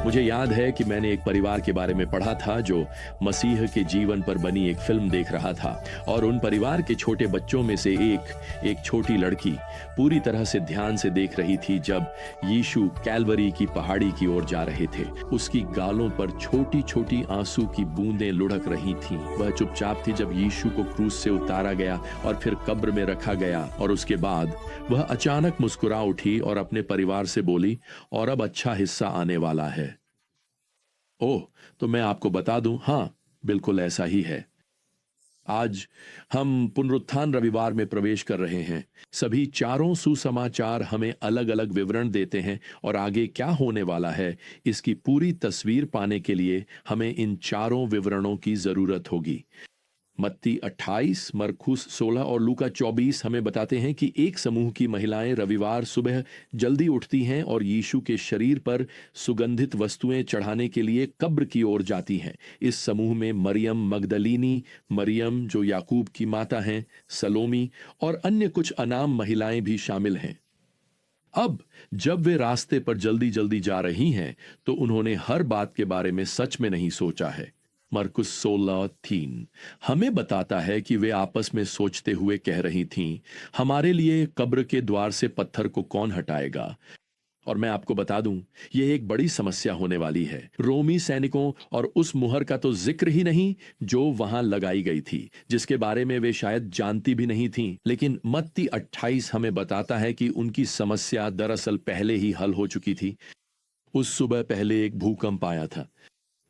मुझे याद है कि मैंने एक परिवार के बारे में पढ़ा था जो मसीह के जीवन पर बनी एक फिल्म देख रहा था और उन परिवार के छोटे बच्चों में से एक छोटी लड़की पूरी तरह से ध्यान से देख रही थी जब यीशु कैलवरी की पहाड़ी की ओर जा रहे थे। उसकी गालों पर छोटी छोटी आंसू की बूंदें लुढ़क रही थीं। वह चुपचाप थी जब यीशु को क्रूस से उतारा गया और फिर कब्र में रखा गया, और उसके बाद वह अचानक मुस्कुरा उठी और अपने परिवार से बोली, और अब अच्छा हिस्सा आने वाला है। ओह, तो मैं आपको बता दूं, हाँ, बिल्कुल ऐसा ही है। आज हम पुनरुत्थान रविवार में प्रवेश कर रहे हैं। सभी चारों सुसमाचार हमें अलग अलग विवरण देते हैं और आगे क्या होने वाला है इसकी पूरी तस्वीर पाने के लिए हमें इन चारों विवरणों की जरूरत होगी। मत्ती 28, मरकुस 16 और लूका 24 हमें बताते हैं कि एक समूह की महिलाएं रविवार सुबह जल्दी उठती हैं और यीशु के शरीर पर सुगंधित वस्तुएं चढ़ाने के लिए कब्र की ओर जाती हैं। इस समूह में मरियम मगदलीनी, मरियम जो याकूब की माता हैं, सलोमी और अन्य कुछ अनाम महिलाएं भी शामिल हैं। अब जब वे रास्ते पर जल्दी जल्दी जा रही हैं तो उन्होंने हर बात के बारे में सच में नहीं सोचा है। मरकुस 16:3 हमें बताता है कि वे आपस में सोचते हुए कह रही थीं, हमारे लिए कब्र के द्वार से पत्थर को कौन हटाएगा। और मैं आपको बता दूं, यह एक बड़ी समस्या होने वाली है। रोमी सैनिकों और उस मुहर का तो जिक्र ही नहीं जो वहां लगाई गई थी, जिसके बारे में वे शायद जानती भी नहीं थीं। लेकिन मत्ती 28 हमें बताता है कि उनकी समस्या दरअसल पहले ही हल हो चुकी थी। उस सुबह पहले एक भूकंप आया था।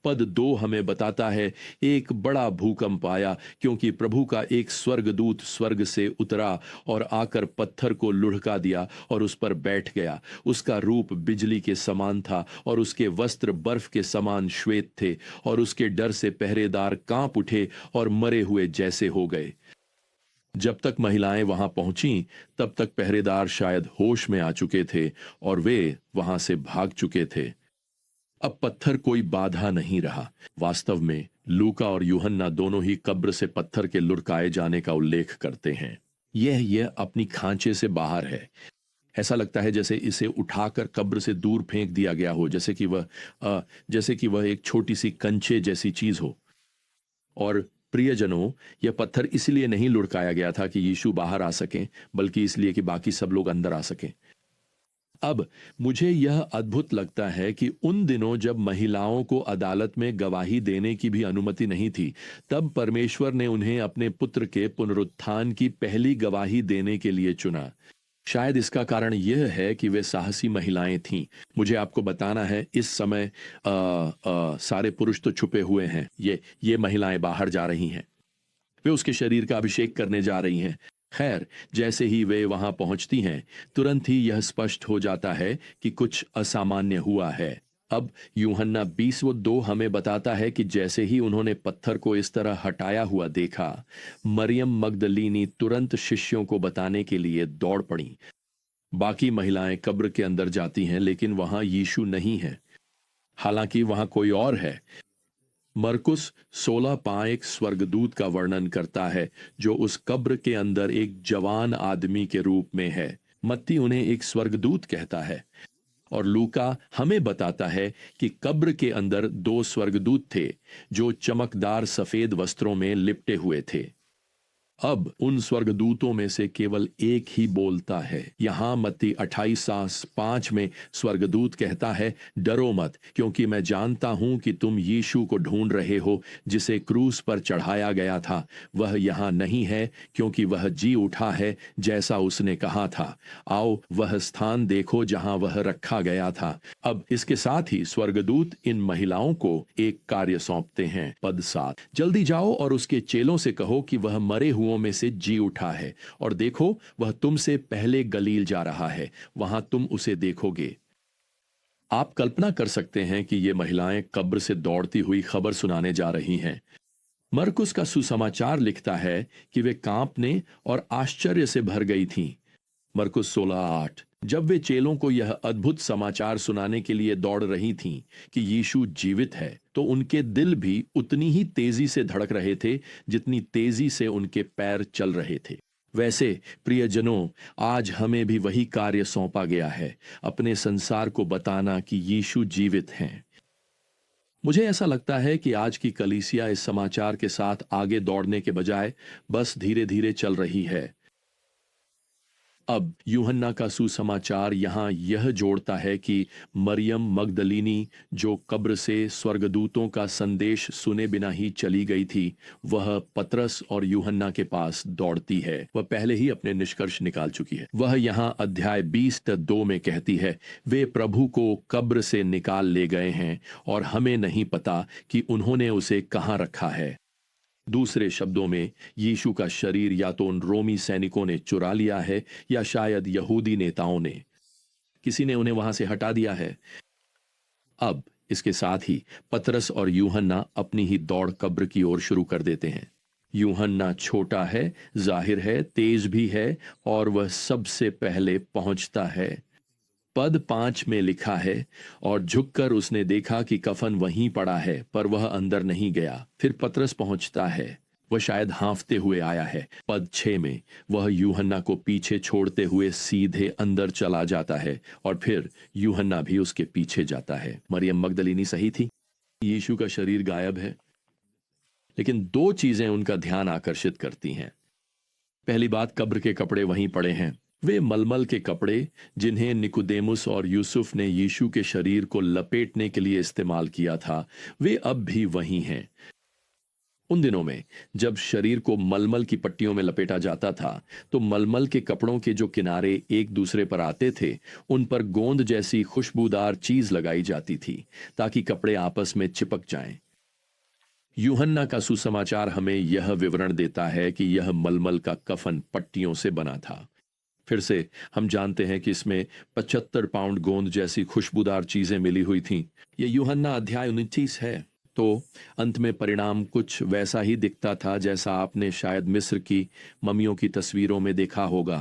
पद 2 हमें बताता है एक बड़ा भूकंप आया क्योंकि प्रभु का एक स्वर्गदूत स्वर्ग से उतरा और आकर पत्थर को लुढ़का दिया और उस पर बैठ गया। उसका रूप बिजली के समान था और उसके वस्त्र बर्फ के समान श्वेत थे और उसके डर से पहरेदार कांप उठे और मरे हुए जैसे हो गए। जब तक महिलाएं वहां पहुंची तब तक पहरेदार शायद होश में आ चुके थे और वे वहां से भाग चुके थे। अब पत्थर कोई बाधा नहीं रहा। वास्तव में लूका और यूहन्ना दोनों ही कब्र से पत्थर के लुढ़काए जाने का उल्लेख करते हैं। यह अपनी खांचे से बाहर है। ऐसा लगता है जैसे इसे उठाकर कब्र से दूर फेंक दिया गया हो, जैसे कि वह एक छोटी सी कंचे जैसी चीज हो। और प्रियजनों, यह पत्थर इसलिए नहीं लुढ़काया गया था कि यीशु बाहर आ सकें, बल्कि इसलिए कि बाकी सब लोग अंदर आ सकें। अब मुझे यह अद्भुत लगता है कि उन दिनों जब महिलाओं को अदालत में गवाही देने की भी अनुमति नहीं थी, तब परमेश्वर ने उन्हें अपने पुत्र के पुनरुत्थान की पहली गवाही देने के लिए चुना। शायद इसका कारण यह है कि वे साहसी महिलाएं थीं। मुझे आपको बताना है, इस समय सारे पुरुष तो छुपे हुए हैं। ये महिलाएं बाहर जा रही हैं। वे उसके शरीर का अभिषेक करने जा रही हैं। खैर, जैसे ही वे वहां पहुंचती हैं, तुरंत ही यह स्पष्ट हो जाता है कि कुछ असामान्य हुआ है। अब यूहन्ना 20:2 हमें बताता है कि जैसे ही उन्होंने पत्थर को इस तरह हटाया हुआ देखा, मरियम मगदलीनी तुरंत शिष्यों को बताने के लिए दौड़ पड़ी। बाकी महिलाएं कब्र के अंदर जाती हैं, लेकिन वहां यीशु नहीं है। हालांकि वहां कोई और है। मरकुस 16 एक स्वर्गदूत का वर्णन करता है जो उस कब्र के अंदर एक जवान आदमी के रूप में है। मत्ती उन्हें एक स्वर्गदूत कहता है और लूका हमें बताता है कि कब्र के अंदर 2 स्वर्गदूत थे जो चमकदार सफेद वस्त्रों में लिपटे हुए थे। अब उन स्वर्गदूतों में से केवल एक ही बोलता है। यहां मत्ती 28:5 में स्वर्गदूत कहता है, डरो मत, क्योंकि मैं जानता हूं कि तुम यीशु को ढूंढ रहे हो जिसे क्रूस पर चढ़ाया गया था। वह यहां नहीं है, क्योंकि वह जी उठा है जैसा उसने कहा था। आओ वह स्थान देखो जहां वह रखा गया था। अब इसके साथ ही स्वर्गदूत इन महिलाओं को एक कार्य सौंपते हैं। पद 7, जल्दी जाओ और उसके चेलों से कहो कि वह मरे हुओं में से जी उठा है, और देखो वह तुमसे पहले गलील जा रहा है, वहां तुम उसे देखोगे। आप कल्पना कर सकते हैं कि ये महिलाएं कब्र से दौड़ती हुई खबर सुनाने जा रही हैं। मरकुस का सुसमाचार लिखता है कि वे कांपने और आश्चर्य से भर गई थीं। मरकुस 16:8 जब वे चेलों को यह अद्भुत समाचार सुनाने के लिए दौड़ रही थीं कि यीशु जीवित है, तो उनके दिल भी उतनी ही तेजी से धड़क रहे थे जितनी तेजी से उनके पैर चल रहे थे। वैसे प्रियजनों, आज हमें भी वही कार्य सौंपा गया है, अपने संसार को बताना कि यीशु जीवित हैं। मुझे ऐसा लगता है कि आज की कलीसिया इस समाचार के साथ आगे दौड़ने के बजाय बस धीरे धीरे चल रही है। अब यूहन्ना का सुसमाचार यहां यह जोड़ता है कि मरियम मगदलीनी, जो कब्र से स्वर्गदूतों का संदेश सुने बिना ही चली गई थी, वह पतरस और यूहन्ना के पास दौड़ती है। वह पहले ही अपने निष्कर्ष निकाल चुकी है। वह यहां अध्याय 20:2 में कहती है, वे प्रभु को कब्र से निकाल ले गए हैं और हमें नहीं पता कि उन्होंने उसे कहां रखा है। दूसरे शब्दों में, यीशु का शरीर या तो उन रोमी सैनिकों ने चुरा लिया है या शायद यहूदी नेताओं ने, किसी ने उन्हें वहां से हटा दिया है। अब इसके साथ ही पतरस और यूहन्ना अपनी ही दौड़ कब्र की ओर शुरू कर देते हैं। यूहन्ना छोटा है, जाहिर है तेज भी है, और वह सबसे पहले पहुंचता है। पद 5 में लिखा है, और झुककर उसने देखा कि कफन वहीं पड़ा है, पर वह अंदर नहीं गया। फिर पतरस पहुंचता है, वह शायद हांफते हुए आया है। पद 6 में वह यूहन्ना को पीछे छोड़ते हुए सीधे अंदर चला जाता है, और फिर यूहन्ना भी उसके पीछे जाता है। मरियम मगदलीनी सही थी, यीशु का शरीर गायब है, लेकिन दो चीजें उनका ध्यान आकर्षित करती हैं। पहली बात, कब्र के कपड़े वहीं पड़े हैं। वे मलमल के कपड़े जिन्हें निकोदेमुस और यूसुफ ने यीशु के शरीर को लपेटने के लिए इस्तेमाल किया था, वे अब भी वहीं हैं। उन दिनों में जब शरीर को मलमल की पट्टियों में लपेटा जाता था, तो मलमल के कपड़ों के जो किनारे एक दूसरे पर आते थे, उन पर गोंद जैसी खुशबूदार चीज लगाई जाती थी ताकि कपड़े आपस में चिपक जाएं। यूहन्ना का सुसमाचार हमें यह विवरण देता है कि यह मलमल का कफन पट्टियों से बना था। फिर से हम जानते हैं कि इसमें 75 पाउंड गोंद जैसी खुशबूदार चीजें मिली हुई थीं। यह यूहन्ना अध्याय 29 है। तो अंत में परिणाम कुछ वैसा ही दिखता था जैसा आपने शायद मिस्र की मम्मियों की तस्वीरों में देखा होगा।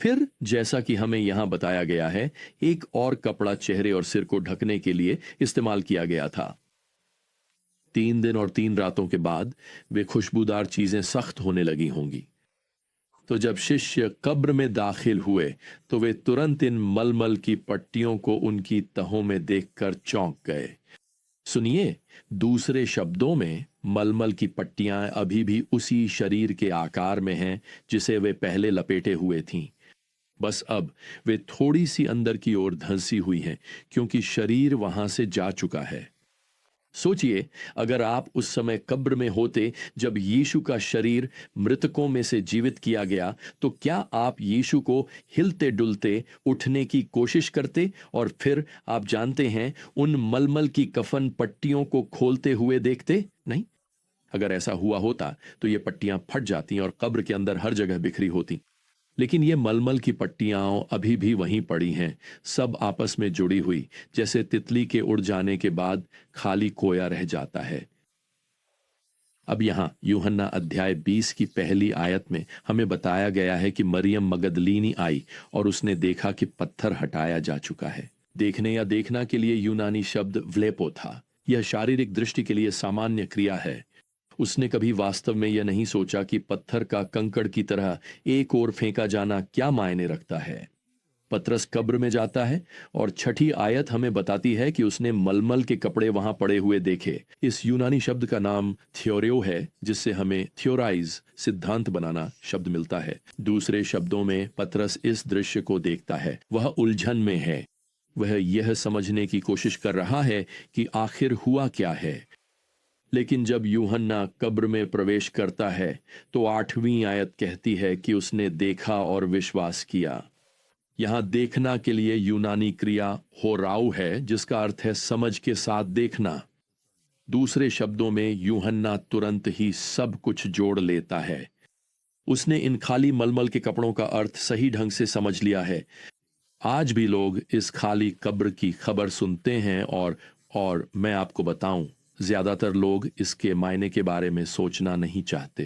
फिर जैसा कि हमें यहां बताया गया है, एक और कपड़ा चेहरे और सिर को ढकने के लिए इस्तेमाल किया गया था। 3 दिन और 3 रातों के बाद वे खुशबूदार चीजें सख्त होने लगी होंगी। तो जब शिष्य कब्र में दाखिल हुए, तो वे तुरंत इन मलमल की पट्टियों को उनकी तहों में देखकर चौंक गए। सुनिए, दूसरे शब्दों में मलमल की पट्टियां अभी भी उसी शरीर के आकार में हैं जिसे वे पहले लपेटे हुए थीं। बस अब वे थोड़ी सी अंदर की ओर धंसी हुई हैं, क्योंकि शरीर वहां से जा चुका है। सोचिए, अगर आप उस समय कब्र में होते जब यीशु का शरीर मृतकों में से जीवित किया गया, तो क्या आप यीशु को हिलते डुलते उठने की कोशिश करते और फिर आप जानते हैं उन मलमल की कफन पट्टियों को खोलते हुए देखते? नहीं। अगर ऐसा हुआ होता तो ये पट्टियां फट जाती और कब्र के अंदर हर जगह बिखरी होती। लेकिन ये मलमल की पट्टियां अभी भी वहीं पड़ी हैं, सब आपस में जुड़ी हुई, जैसे तितली के उड़ जाने के बाद खाली कोया रह जाता है। अब यहां यूहन्ना अध्याय 20 की पहली आयत में हमें बताया गया है कि मरियम मगदलीनी आई और उसने देखा कि पत्थर हटाया जा चुका है। देखने या देखना के लिए यूनानी शब्द व्लेपो था। यह शारीरिक दृष्टि के लिए सामान्य क्रिया है। उसने कभी वास्तव में यह नहीं सोचा कि पत्थर का कंकड़ की तरह एक ओर फेंका जाना क्या मायने रखता है। पतरस कब्र में जाता है और 6ठी आयत हमें बताती है कि उसने मलमल के कपड़े वहां पड़े हुए देखे। इस यूनानी शब्द का नाम थियोरेओ है, जिससे हमें थियोराइज, सिद्धांत बनाना शब्द मिलता है। दूसरे शब्दों में पतरस इस दृश्य को देखता है, वह उलझन में है। वह यह समझने की कोशिश कर रहा है कि आखिर हुआ क्या है। लेकिन जब यूहन्ना कब्र में प्रवेश करता है, तो 8वीं आयत कहती है कि उसने देखा और विश्वास किया। यहां देखना के लिए यूनानी क्रिया होराउ है, जिसका अर्थ है समझ के साथ देखना। दूसरे शब्दों में यूहन्ना तुरंत ही सब कुछ जोड़ लेता है। उसने इन खाली मलमल के कपड़ों का अर्थ सही ढंग से समझ लिया है। आज भी लोग इस खाली कब्र की खबर सुनते हैं और मैं आपको बताऊं, ज्यादातर लोग इसके मायने के बारे में सोचना नहीं चाहते।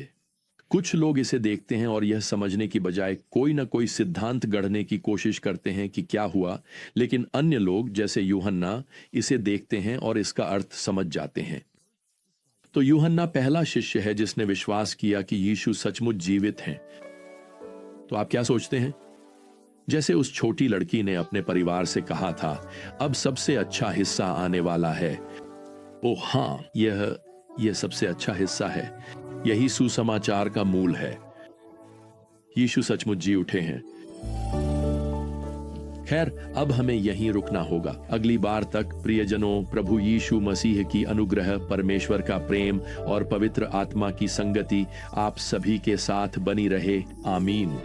कुछ लोग इसे देखते हैं और यह समझने की बजाय कोई ना कोई सिद्धांत गढ़ने की कोशिश करते हैं कि क्या हुआ, लेकिन अन्य लोग जैसे यूहन्ना इसे देखते हैं और इसका अर्थ समझ जाते हैं। तो यूहन्ना पहला शिष्य है जिसने विश्वास किया कि यीशु सचमुच जीवित हैं। तो आप क्या सोचते हैं? जैसे उस छोटी लड़की ने अपने परिवार से कहा था, अब सबसे अच्छा हिस्सा आने वाला है। ओह हाँ, यह सबसे अच्छा हिस्सा है। यही सुसमाचार का मूल है। यीशु सचमुच जी उठे हैं। खैर, अब हमें यहीं रुकना होगा। अगली बार तक प्रियजनों, प्रभु यीशु मसीह की अनुग्रह, परमेश्वर का प्रेम और पवित्र आत्मा की संगति आप सभी के साथ बनी रहे। आमीन।